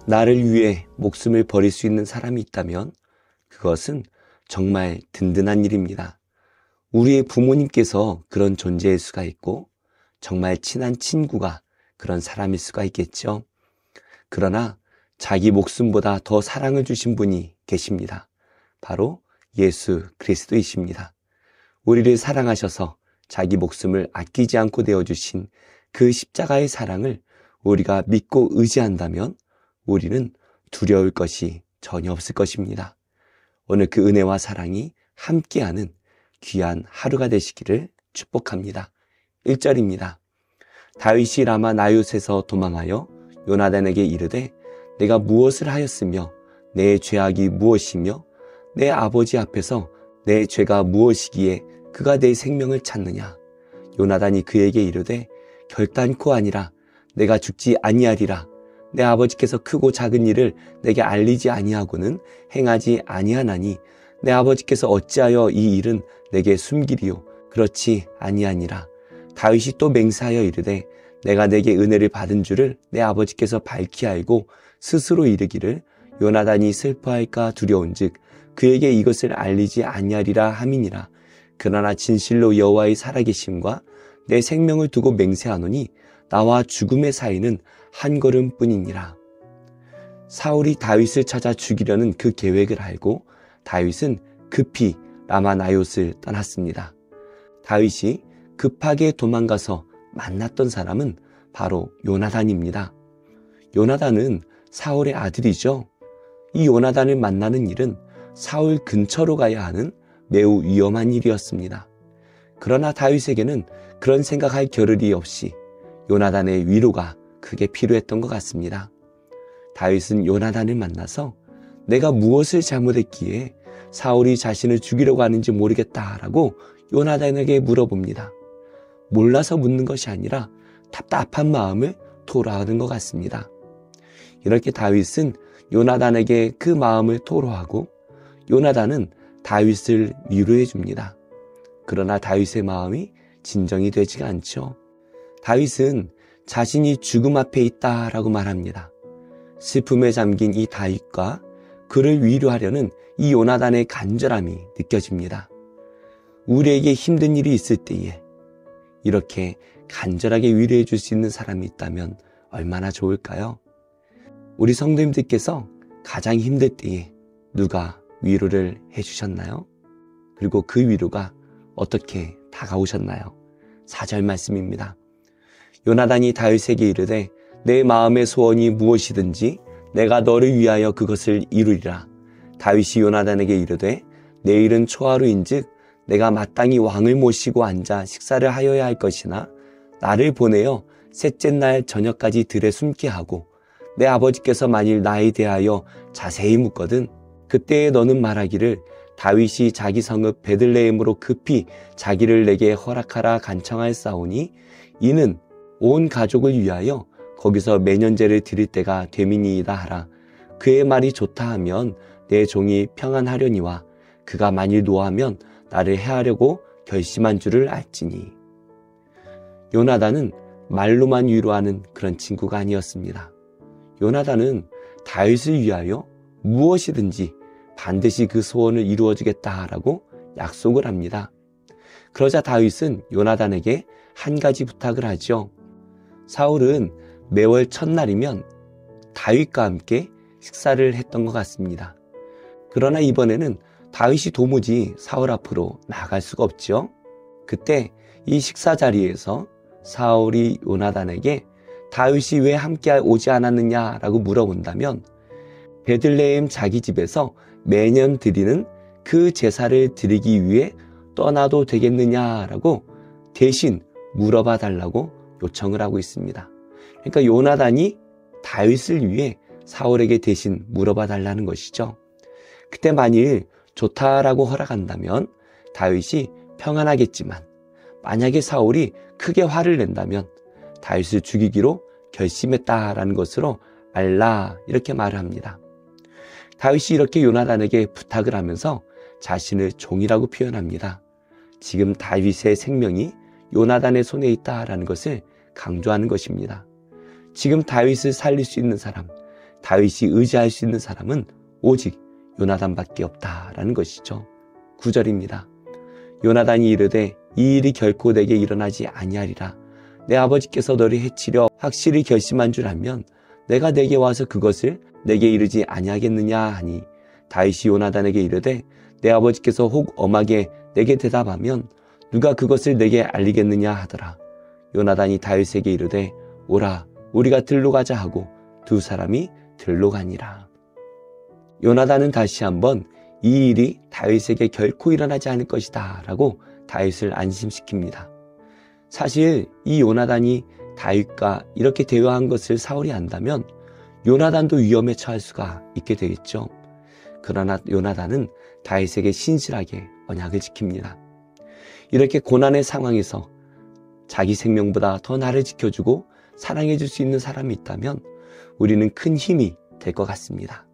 나를 위해 목숨을 버릴 수 있는 사람이 있다면 그것은 정말 든든한 일입니다. 우리의 부모님께서 그런 존재일 수가 있고 정말 친한 친구가 그런 사람일 수가 있겠죠. 그러나 자기 목숨보다 더 사랑을 주신 분이 계십니다. 바로 예수 그리스도이십니다. 우리를 사랑하셔서 자기 목숨을 아끼지 않고 내어주신 그 십자가의 사랑을 우리가 믿고 의지한다면 우리는 두려울 것이 전혀 없을 것입니다. 오늘 그 은혜와 사랑이 함께하는 귀한 하루가 되시기를 축복합니다. 1절입니다. 다윗이 라마 나요스에서 도망하여 요나단에게 이르되 내가 무엇을 하였으며 내 죄악이 무엇이며 내 아버지 앞에서 내 죄가 무엇이기에 그가 내 생명을 찾느냐. 요나단이 그에게 이르되 결단코 아니라 내가 죽지 아니하리라. 내 아버지께서 크고 작은 일을 내게 알리지 아니하고는 행하지 아니하나니 내 아버지께서 어찌하여 이 일은 내게 숨기리요. 그렇지 아니하니라. 다윗이 또 맹세하여 이르되 내가 내게 은혜를 받은 줄을 내 아버지께서 밝히 알고 스스로 이르기를 요나단이 슬퍼할까 두려운즉 그에게 이것을 알리지 아니하리라 함이니라. 그러나 진실로 여호와의 살아계심과 내 생명을 두고 맹세하노니 나와 죽음의 사이는 한 걸음뿐이니라. 사울이 다윗을 찾아 죽이려는 그 계획을 알고 다윗은 급히 라마 나요스를 떠났습니다. 다윗이 급하게 도망가서 만났던 사람은 바로 요나단입니다. 요나단은 사울의 아들이죠. 이 요나단을 만나는 일은 사울 근처로 가야 하는 매우 위험한 일이었습니다. 그러나 다윗에게는 그런 생각할 겨를이 없이 요나단의 위로가 크게 필요했던 것 같습니다. 다윗은 요나단을 만나서 내가 무엇을 잘못했기에 사울이 자신을 죽이려고 하는지 모르겠다라고 요나단에게 물어봅니다. 몰라서 묻는 것이 아니라 답답한 마음을 토로하는 것 같습니다. 이렇게 다윗은 요나단에게 그 마음을 토로하고 요나단은 다윗을 위로해 줍니다. 그러나 다윗의 마음이 진정이 되지가 않죠. 다윗은 자신이 죽음 앞에 있다라고 말합니다. 슬픔에 잠긴 이 다윗과 그를 위로하려는 이 요나단의 간절함이 느껴집니다. 우리에게 힘든 일이 있을 때에 이렇게 간절하게 위로해 줄 수 있는 사람이 있다면 얼마나 좋을까요? 우리 성도님들께서 가장 힘들 때에 누가 위로를 해주셨나요? 그리고 그 위로가 어떻게 다가오셨나요? 4절 말씀입니다. 요나단이 다윗에게 이르되 내 마음의 소원이 무엇이든지 내가 너를 위하여 그것을 이루리라. 다윗이 요나단에게 이르되 내일은 초하루인즉 내가 마땅히 왕을 모시고 앉아 식사를 하여야 할 것이나 나를 보내어 셋째 날 저녁까지 들에 숨게 하고 내 아버지께서 만일 나에 대하여 자세히 묻거든 그때에 너는 말하기를 다윗이 자기 성읍 베들레헴으로 급히 자기를 내게 허락하라 간청하였사오니 이는 온 가족을 위하여 거기서 매년제를 드릴 때가 되미니이다 하라. 그의 말이 좋다 하면 내 종이 평안하려니와 그가 만일 노하면 나를 해하려고 결심한 줄을 알지니. 요나단은 말로만 위로하는 그런 친구가 아니었습니다. 요나단은 다윗을 위하여 무엇이든지 반드시 그 소원을 이루어주겠다라고 약속을 합니다. 그러자 다윗은 요나단에게 한 가지 부탁을 하죠. 사울은 매월 첫날이면 다윗과 함께 식사를 했던 것 같습니다. 그러나 이번에는 다윗이 도무지 사울 앞으로 나갈 수가 없죠. 그때 이 식사 자리에서 사울이 요나단에게 다윗이 왜 함께 오지 않았느냐라고 물어본다면 베들레헴 자기 집에서 매년 드리는 그 제사를 드리기 위해 떠나도 되겠느냐라고 대신 물어봐 달라고 요청을 하고 있습니다. 그러니까 요나단이 다윗을 위해 사울에게 대신 물어봐 달라는 것이죠. 그때 만일 좋다라고 허락한다면 다윗이 평안하겠지만 만약에 사울이 크게 화를 낸다면 다윗을 죽이기로 결심했다라는 것으로 알라 이렇게 말을 합니다. 다윗이 이렇게 요나단에게 부탁을 하면서 자신을 종이라고 표현합니다. 지금 다윗의 생명이 요나단의 손에 있다라는 것을 강조하는 것입니다. 지금 다윗을 살릴 수 있는 사람, 다윗이 의지할 수 있는 사람은 오직 요나단밖에 없다라는 것이죠. 9절입니다. 요나단이 이르되 이 일이 결코 내게 일어나지 아니하리라. 내 아버지께서 너를 해치려 확실히 결심한 줄 알면 내가 내게 와서 그것을 내게 이르지 아니하겠느냐 하니 다윗이 요나단에게 이르되 내 아버지께서 혹 엄하게 내게 대답하면 누가 그것을 내게 알리겠느냐 하더라. 요나단이 다윗에게 이르되 오라 우리가 들로 가자 하고 두 사람이 들로 가니라. 요나단은 다시 한번 이 일이 다윗에게 결코 일어나지 않을 것이다 라고 다윗을 안심시킵니다. 사실 이 요나단이 다윗과 이렇게 대화한 것을 사울이 안다면 요나단도 위험에 처할 수가 있게 되겠죠. 그러나 요나단은 다윗에게 신실하게 언약을 지킵니다. 이렇게 고난의 상황에서 자기 생명보다 더 나를 지켜주고 사랑해 줄 수 있는 사람이 있다면 우리는 큰 힘이 될 것 같습니다.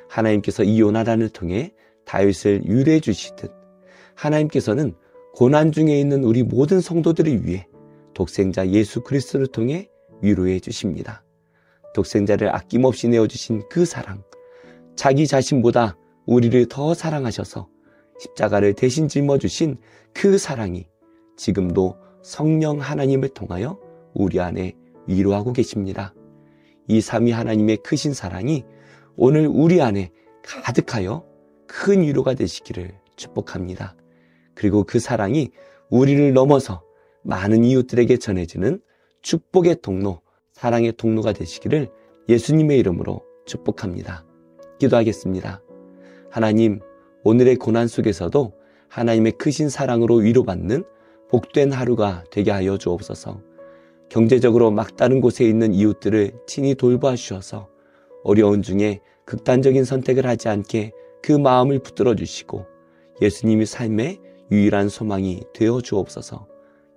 하나님께서 이 요나단을 통해 다윗을 유래해 주시듯 하나님께서는 고난 중에 있는 우리 모든 성도들을 위해 독생자 예수 그리스도를 통해 위로해 주십니다. 독생자를 아낌없이 내어주신 그 사랑, 자기 자신보다 우리를 더 사랑하셔서 십자가를 대신 짊어주신 그 사랑이 지금도 성령 하나님을 통하여 우리 안에 위로하고 계십니다. 이 삼위 하나님의 크신 사랑이 오늘 우리 안에 가득하여 큰 위로가 되시기를 축복합니다. 그리고 그 사랑이 우리를 넘어서 많은 이웃들에게 전해지는 축복의 통로, 사랑의 통로가 되시기를 예수님의 이름으로 축복합니다. 기도하겠습니다. 하나님, 오늘의 고난 속에서도 하나님의 크신 사랑으로 위로받는 복된 하루가 되게 하여 주옵소서. 경제적으로 막다른 곳에 있는 이웃들을 친히 돌봐 주셔서 어려운 중에 극단적인 선택을 하지 않게 그 마음을 붙들어 주시고 예수님의 삶의 유일한 소망이 되어 주옵소서.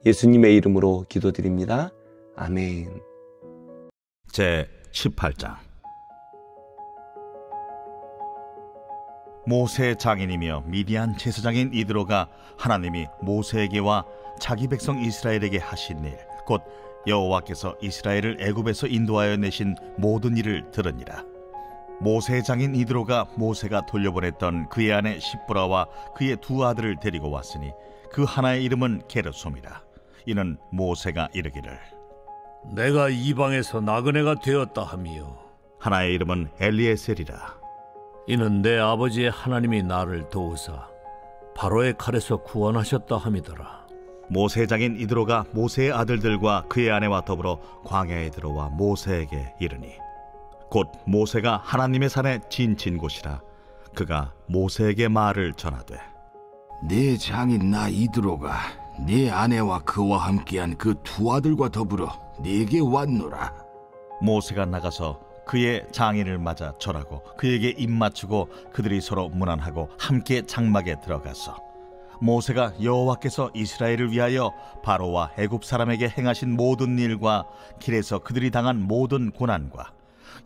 예수님의 이름으로 기도드립니다. 아멘. 제 18장. 모세의 장인이며 미디안 제사장인 이드로가 하나님이 모세에게와 자기 백성 이스라엘에게 하신 일, 곧 여호와께서 이스라엘을 애굽에서 인도하여 내신 모든 일을 들으니라. 모세의 장인 이드로가 모세가 돌려보냈던 그의 아내 십보라와 그의 두 아들을 데리고 왔으니 그 하나의 이름은 게르솜이라. 이는 모세가 이르기를 내가 이방에서 나그네가 되었다 하며 하나의 이름은 엘리에셀이라. 이는 내 아버지의 하나님이 나를 도우사 바로의 칼에서 구원하셨다 함이더라. 모세의 장인 이드로가 모세의 아들들과 그의 아내와 더불어 광야에 들어와 모세에게 이르니 곧 모세가 하나님의 산에 진친 곳이라. 그가 모세에게 말을 전하되 네 장인 나 이드로가 네 아내와 그와 함께한 그 두 아들과 더불어 네게 왔노라. 모세가 나가서 그의 장인을 맞아 절하고 그에게 입맞추고 그들이 서로 문안하고 함께 장막에 들어가서 모세가 여호와께서 이스라엘을 위하여 바로와 애굽 사람에게 행하신 모든 일과 길에서 그들이 당한 모든 고난과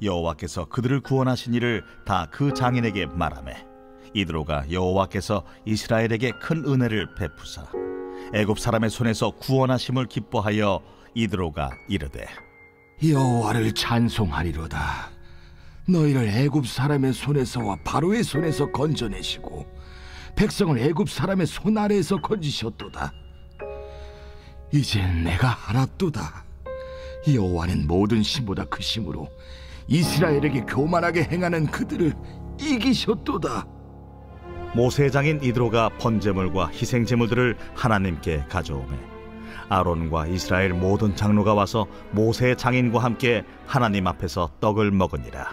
여호와께서 그들을 구원하신 일을 다 그 장인에게 말하매 이드로가 여호와께서 이스라엘에게 큰 은혜를 베푸사 애굽 사람의 손에서 구원하심을 기뻐하여 이드로가 이르되 여호와를 찬송하리로다. 너희를 애굽 사람의 손에서와 바로의 손에서 건져내시고 백성을 애굽 사람의 손 아래에서 건지셨도다. 이젠 내가 알았도다. 여호와는 모든 신보다 크심으로 이스라엘에게 교만하게 행하는 그들을 이기셨도다. 모세의 장인 이드로가 번제물과 희생제물들을 하나님께 가져오매 아론과 이스라엘 모든 장로가 와서 모세의 장인과 함께 하나님 앞에서 떡을 먹으니라.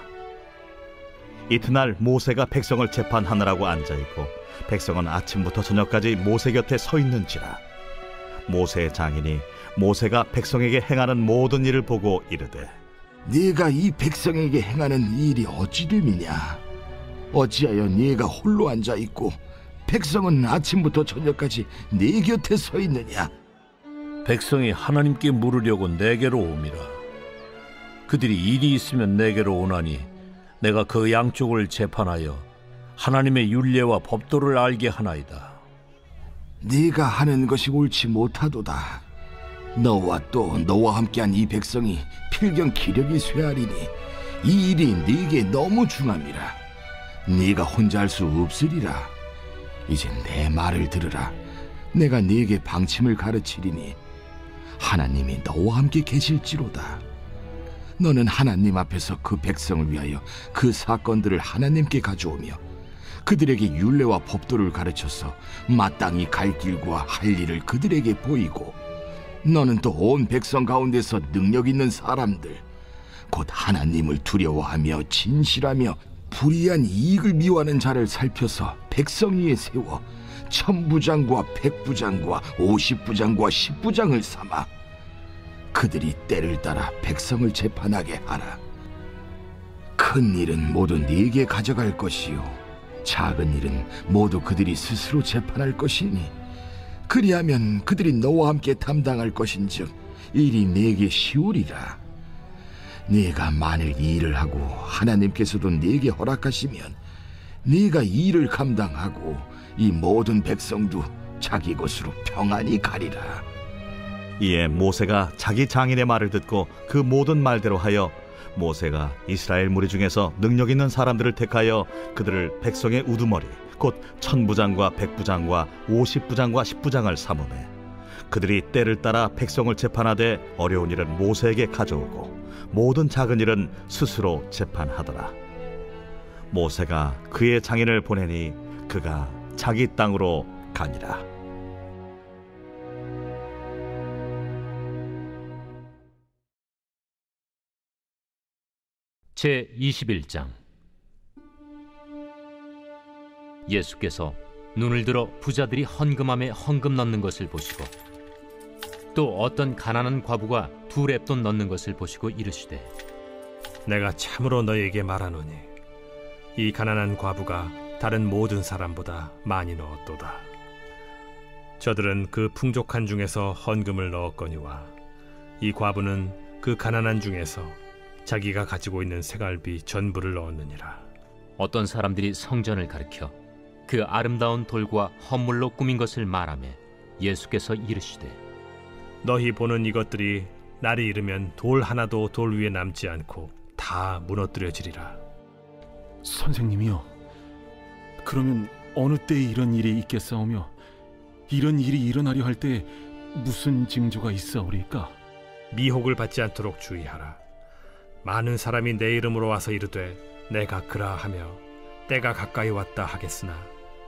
이튿날 모세가 백성을 재판하느라고 앉아있고 백성은 아침부터 저녁까지 모세 곁에 서 있는지라. 모세의 장인이 모세가 백성에게 행하는 모든 일을 보고 이르되 네가 이 백성에게 행하는 일이 어찌됨이냐? 어찌하여 네가 홀로 앉아있고 백성은 아침부터 저녁까지 네 곁에 서 있느냐? 백성이 하나님께 물으려고 내게로 옴이라. 그들이 일이 있으면 내게로 오나니 내가 그 양쪽을 재판하여 하나님의 율례와 법도를 알게 하나이다. 네가 하는 것이 옳지 못하도다. 너와 또 너와 함께한 이 백성이 필경 기력이 쇠하리니 이 일이 네게 너무 중함이라. 네가 혼자 할 수 없으리라. 이제 내 말을 들으라. 내가 네게 방침을 가르치리니 하나님이 너와 함께 계실지로다. 너는 하나님 앞에서 그 백성을 위하여 그 사건들을 하나님께 가져오며 그들에게 율례와 법도를 가르쳐서 마땅히 갈 길과 할 일을 그들에게 보이고, 너는 또 온 백성 가운데서 능력 있는 사람들, 곧 하나님을 두려워하며 진실하며 불의한 이익을 미워하는 자를 살펴서 백성 위에 세워 천부장과 백부장과 50부장과 10부장을 삼아 그들이 때를 따라 백성을 재판하게 하라. 큰 일은 모두 네게 가져갈 것이요 작은 일은 모두 그들이 스스로 재판할 것이니, 그리하면 그들이 너와 함께 담당할 것인즉 일이 네게 쉬우리라. 네가 만일 이 일을 하고 하나님께서도 네게 허락하시면 네가 이 일을 감당하고 이 모든 백성도 자기 곳으로 평안히 가리라. 이에 모세가 자기 장인의 말을 듣고 그 모든 말대로 하여 모세가 이스라엘 무리 중에서 능력 있는 사람들을 택하여 그들을 백성의 우두머리 곧 천부장과 백부장과 50부장과 10부장을 삼으매 그들이 때를 따라 백성을 재판하되 어려운 일은 모세에게 가져오고 모든 작은 일은 스스로 재판하더라. 모세가 그의 장인을 보내니 그가 자기 땅으로 가니라. 제21장. 예수께서 눈을 들어 부자들이 헌금함에 헌금 넣는 것을 보시고 또 어떤 가난한 과부가 2렙돈 넣는 것을 보시고 이르시되, 내가 참으로 너희에게 말하노니 이 가난한 과부가 다른 모든 사람보다 많이 넣었도다. 저들은 그 풍족한 중에서 헌금을 넣었거니와 이 과부는 그 가난한 중에서 자기가 가지고 있는 새갈비 전부를 넣었느니라. 어떤 사람들이 성전을 가리켜 그 아름다운 돌과 헌물로 꾸민 것을 말하며 예수께서 이르시되, 너희 보는 이것들이 날이 이르면 돌 하나도 돌 위에 남지 않고 다 무너뜨려지리라. 선생님이요, 그러면 어느 때에 이런 일이 있겠사오며 이런 일이 일어나려 할 때에 무슨 징조가 있사오리까? 미혹을 받지 않도록 주의하라. 많은 사람이 내 이름으로 와서 이르되 내가 그라하며 때가 가까이 왔다 하겠으나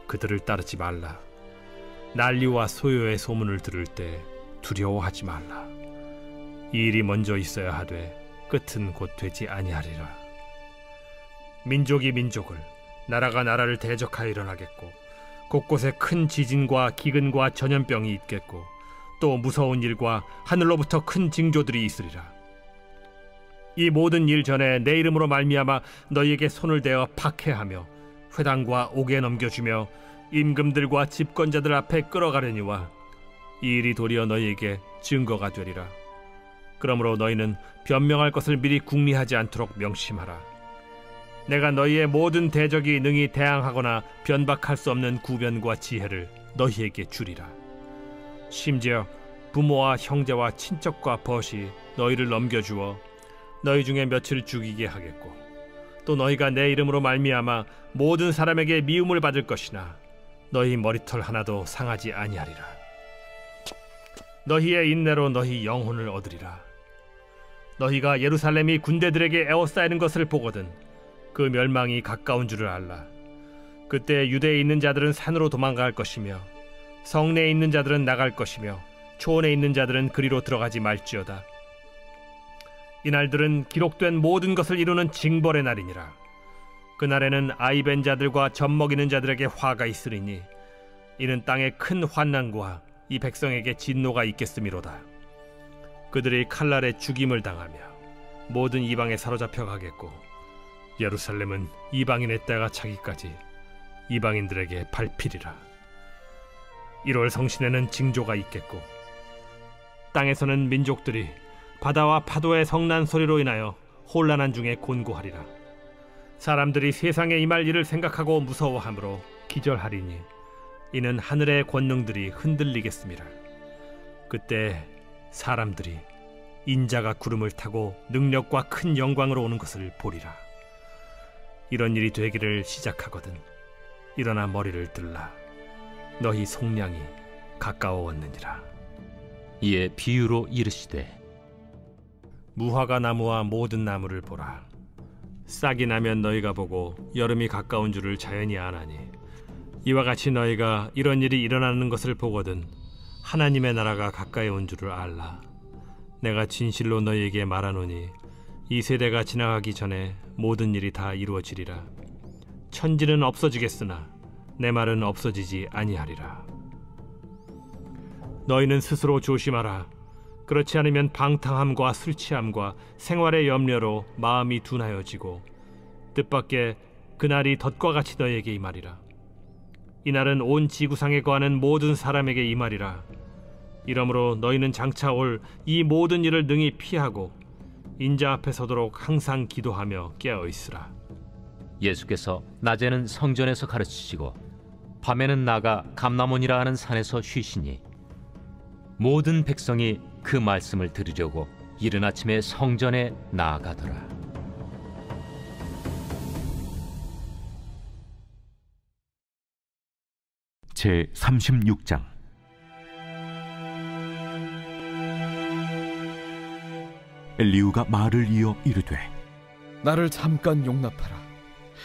그들을 따르지 말라. 난리와 소요의 소문을 들을 때 두려워하지 말라. 이 일이 먼저 있어야 하되 끝은 곧 되지 아니하리라. 민족이 민족을, 나라가 나라를 대적하여 일어나겠고 곳곳에 큰 지진과 기근과 전염병이 있겠고 또 무서운 일과 하늘로부터 큰 징조들이 있으리라. 이 모든 일 전에 내 이름으로 말미암아 너희에게 손을 대어 박해하며 회당과 옥에 넘겨주며 임금들과 집권자들 앞에 끌어가려니와 이 일이 도리어 너희에게 증거가 되리라. 그러므로 너희는 변명할 것을 미리 궁리하지 않도록 명심하라. 내가 너희의 모든 대적이 능히 대항하거나 변박할 수 없는 구변과 지혜를 너희에게 주리라. 심지어 부모와 형제와 친척과 벗이 너희를 넘겨주어 너희 중에 몇을 죽이게 하겠고 또 너희가 내 이름으로 말미암아 모든 사람에게 미움을 받을 것이나 너희 머리털 하나도 상하지 아니하리라. 너희의 인내로 너희 영혼을 얻으리라. 너희가 예루살렘이 군대들에게 에워싸이는 것을 보거든 그 멸망이 가까운 줄을 알라. 그때 유대에 있는 자들은 산으로 도망갈 것이며 성내에 있는 자들은 나갈 것이며 초원에 있는 자들은 그리로 들어가지 말지어다. 이날들은 기록된 모든 것을 이루는 징벌의 날이니라. 그날에는 아이 벤 자들과 젖 먹이는 자들에게 화가 있으리니 이는 땅에 큰 환난과 이 백성에게 진노가 있겠음이로다. 그들이 칼날에 죽임을 당하며 모든 이방에 사로잡혀 가겠고 예루살렘은 이방인의 때가 차기까지 이방인들에게 밟히리라. 1월 성신에는 징조가 있겠고 땅에서는 민족들이 바다와 파도의 성난 소리로 인하여 혼란한 중에 곤고하리라. 사람들이 세상에 임할 일을 생각하고 무서워하므로 기절하리니 이는 하늘의 권능들이 흔들리겠습니다. 그때 사람들이 인자가 구름을 타고 능력과 큰 영광으로 오는 것을 보리라. 이런 일이 되기를 시작하거든 일어나 머리를 들라. 너희 속량이 가까워왔느니라. 이에 비유로 이르시되 무화과 나무와 모든 나무를 보라. 싹이 나면 너희가 보고 여름이 가까운 줄을 자연히 아나니, 이와 같이 너희가 이런 일이 일어나는 것을 보거든 하나님의 나라가 가까이 온 줄을 알라. 내가 진실로 너희에게 말하노니 이 세대가 지나가기 전에 모든 일이 다 이루어지리라. 천지는 없어지겠으나 내 말은 없어지지 아니하리라. 너희는 스스로 조심하라. 그렇지 않으면 방탕함과 술 취함과 생활의 염려로 마음이 둔하여지고 뜻밖의 그날이 덫과 같이 너희에게 임하리라. 이날은 온 지구상에 거하는 모든 사람에게 임하리라. 이러므로 너희는 장차 올 이 모든 일을 능히 피하고 인자 앞에 서도록 항상 기도하며 깨어있으라. 예수께서 낮에는 성전에서 가르치시고 밤에는 나가 감람원이라 하는 산에서 쉬시니, 모든 백성이 그 말씀을 들으려고 이른 아침에 성전에 나아가더라. 제 36장. 엘리후가 말을 이어 이르되, 나를 잠깐 용납하라.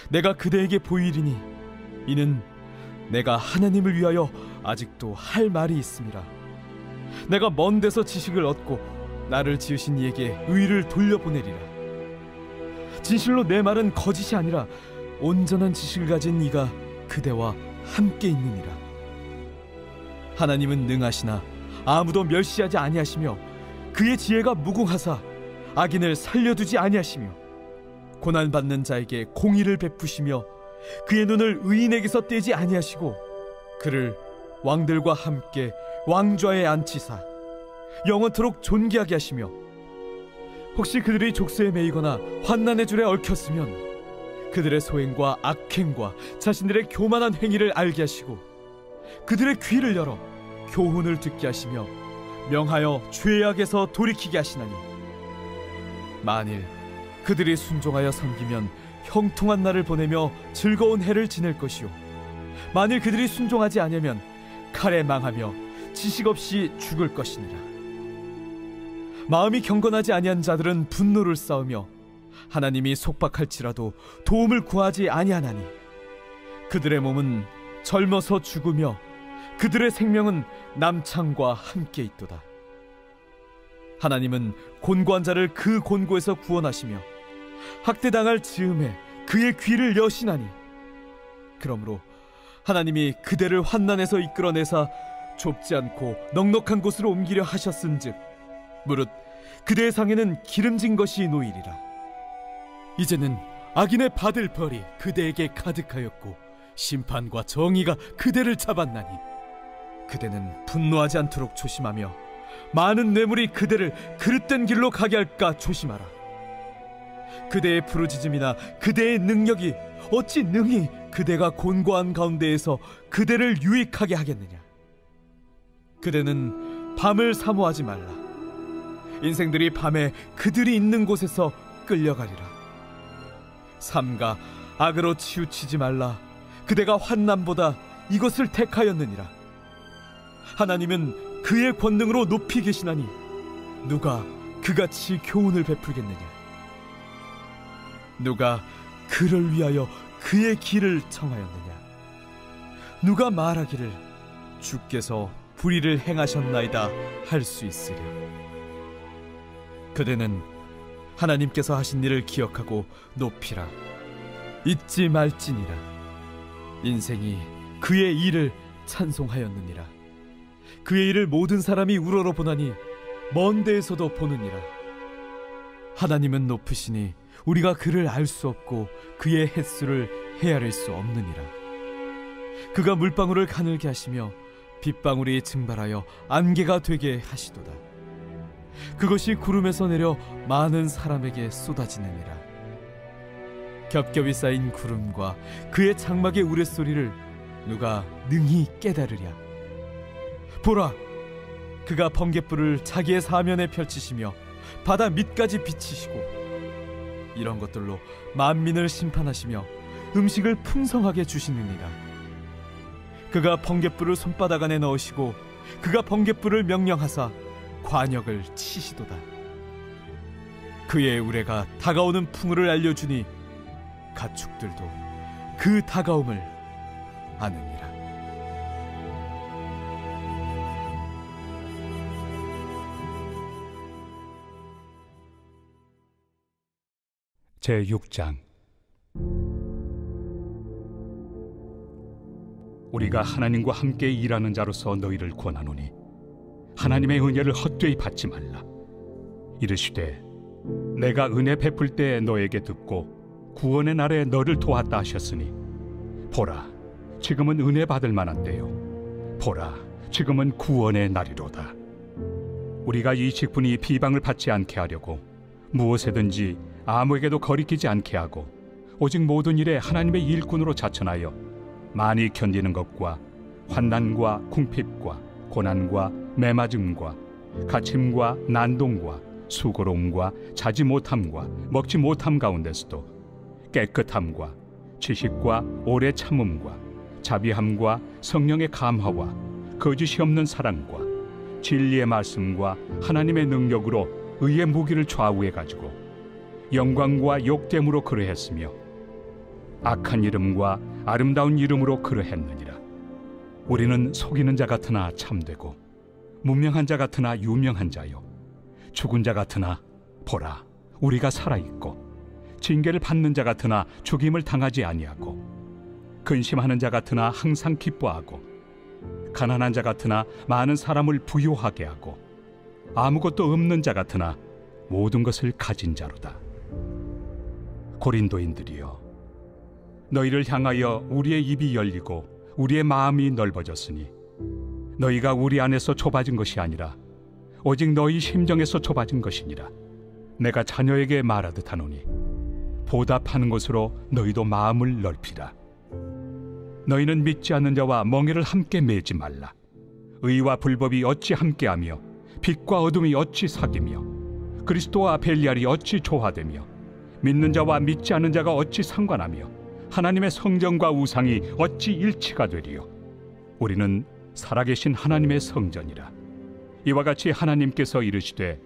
내가 그대에게 보이리니 이는 내가 하나님을 위하여 아직도 할 말이 있음이라. 내가 먼 데서 지식을 얻고 나를 지으신 이에게 의를 돌려보내리라. 진실로 내 말은 거짓이 아니라 온전한 지식을 가진 이가 그대와 함께 있느니라. 하나님은 능하시나 아무도 멸시하지 아니하시며 그의 지혜가 무궁하사 악인을 살려두지 아니하시며 고난받는 자에게 공의를 베푸시며 그의 눈을 의인에게서 떼지 아니하시고 그를 왕들과 함께 왕좌에 앉히사 영원토록 존귀하게 하시며, 혹시 그들이 족쇄에 매이거나 환난의 줄에 얽혔으면 그들의 소행과 악행과 자신들의 교만한 행위를 알게 하시고 그들의 귀를 열어 교훈을 듣게 하시며 명하여 죄악에서 돌이키게 하시나니, 만일 그들이 순종하여 섬기면 형통한 날을 보내며 즐거운 해를 지낼 것이요, 만일 그들이 순종하지 아니하면 칼에 망하며 지식 없이 죽을 것이니라. 마음이 경건하지 아니한 자들은 분노를 쌓으며 하나님이 속박할지라도 도움을 구하지 아니하나니, 그들의 몸은 젊어서 죽으며 그들의 생명은 남창과 함께 있도다. 하나님은 곤고한 자를 그 곤고에서 구원하시며 학대당할 즈음에 그의 귀를 여시나니, 그러므로 하나님이 그대를 환난에서 이끌어내사 좁지 않고 넉넉한 곳으로 옮기려 하셨은즉 무릇 그대의 상에는 기름진 것이 놓이리라. 이제는 악인의 받을 벌이 그대에게 가득하였고 심판과 정의가 그대를 잡았나니, 그대는 분노하지 않도록 조심하며 많은 뇌물이 그대를 그릇된 길로 가게 할까 조심하라. 그대의 부르짖음이나 그대의 능력이 어찌 능히 그대가 곤고한 가운데에서 그대를 유익하게 하겠느냐. 그대는 밤을 사모하지 말라. 인생들이 밤에 그들이 있는 곳에서 끌려가리라. 삼가 악으로 치우치지 말라. 그대가 환난보다 이것을 택하였느니라. 하나님은 그의 권능으로 높이 계시나니 누가 그같이 교훈을 베풀겠느냐. 누가 그를 위하여 그의 길을 청하였느냐. 누가 말하기를 주께서 불의를 행하셨나이다 할 수 있으랴. 그대는 하나님께서 하신 일을 기억하고 높이라. 잊지 말지니라. 인생이 그의 일을 찬송하였느니라. 그의 일을 모든 사람이 우러러 보나니 먼 데에서도 보느니라. 하나님은 높으시니 우리가 그를 알 수 없고 그의 횟수를 헤아릴 수 없느니라. 그가 물방울을 가늘게 하시며 빗방울이 증발하여 안개가 되게 하시도다. 그것이 구름에서 내려 많은 사람에게 쏟아지느니라. 겹겹이 쌓인 구름과 그의 장막의 우레소리를 누가 능히 깨달으랴. 보라, 그가 번갯불을 자기의 사면에 펼치시며 바다 밑까지 비치시고 이런 것들로 만민을 심판하시며 음식을 풍성하게 주시느니라. 그가 번갯불을 손바닥 안에 넣으시고 그가 번갯불을 명령하사 관역을 치시도다. 그의 우레가 다가오는 풍우를 알려주니 가축들도 그 다가옴을 아느니라. 제6장. 우리가 하나님과 함께 일하는 자로서 너희를 권하노니 하나님의 은혜를 헛되이 받지 말라. 이르시되 내가 은혜 베풀 때 너에게 듣고 구원의 날에 너를 도왔다 하셨으니 보라, 지금은 은혜 받을 만한 때요, 보라, 지금은 구원의 날이로다. 우리가 이 직분이 비방을 받지 않게 하려고 무엇에든지 아무에게도 거리끼지 않게 하고 오직 모든 일에 하나님의 일꾼으로 자천하여 많이 견디는 것과 환난과 궁핍과 고난과 매맞음과 갇힘과 난동과 수고로움과 자지 못함과 먹지 못함 가운데서도 깨끗함과 지식과 오래 참음과 자비함과 성령의 감화와 거짓이 없는 사랑과 진리의 말씀과 하나님의 능력으로 의의 무기를 좌우해 가지고 영광과 욕됨으로 그러했으며 악한 이름과 아름다운 이름으로 그러했느니라. 우리는 속이는 자 같으나 참되고 무명한 자 같으나 유명한 자요, 죽은 자 같으나 보라 우리가 살아있고 징계를 받는 자 같으나 죽임을 당하지 아니하고 근심하는 자 같으나 항상 기뻐하고 가난한 자 같으나 많은 사람을 부유하게 하고 아무것도 없는 자 같으나 모든 것을 가진 자로다. 고린도인들이여, 너희를 향하여 우리의 입이 열리고 우리의 마음이 넓어졌으니 너희가 우리 안에서 좁아진 것이 아니라 오직 너희 심정에서 좁아진 것이니라. 내가 자녀에게 말하듯 하노니 보답하는 것으로 너희도 마음을 넓히라. 너희는 믿지 않는 자와 멍에를 함께 매지 말라. 의와 불법이 어찌 함께하며 빛과 어둠이 어찌 사귀며 그리스도와 벨리알이 어찌 조화되며 믿는 자와 믿지 않는 자가 어찌 상관하며 하나님의 성전과 우상이 어찌 일치가 되리요. 우리는 살아계신 하나님의 성전이라. 이와 같이 하나님께서 이르시되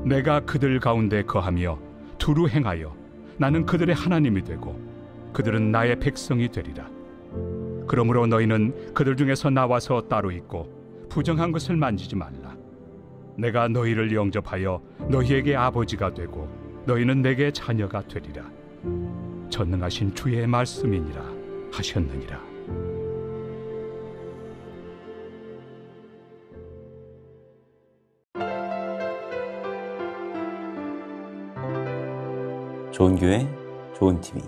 내가 그들 가운데 거하며 두루 행하여 나는 그들의 하나님이 되고 그들은 나의 백성이 되리라. 그러므로 너희는 그들 중에서 나와서 따로 있고 부정한 것을 만지지 말라. 내가 너희를 영접하여 너희에게 아버지가 되고 너희는 내게 자녀가 되리라. 전능하신 주의 말씀이니라 하셨느니라. 좋은 교회, 좋은 TV.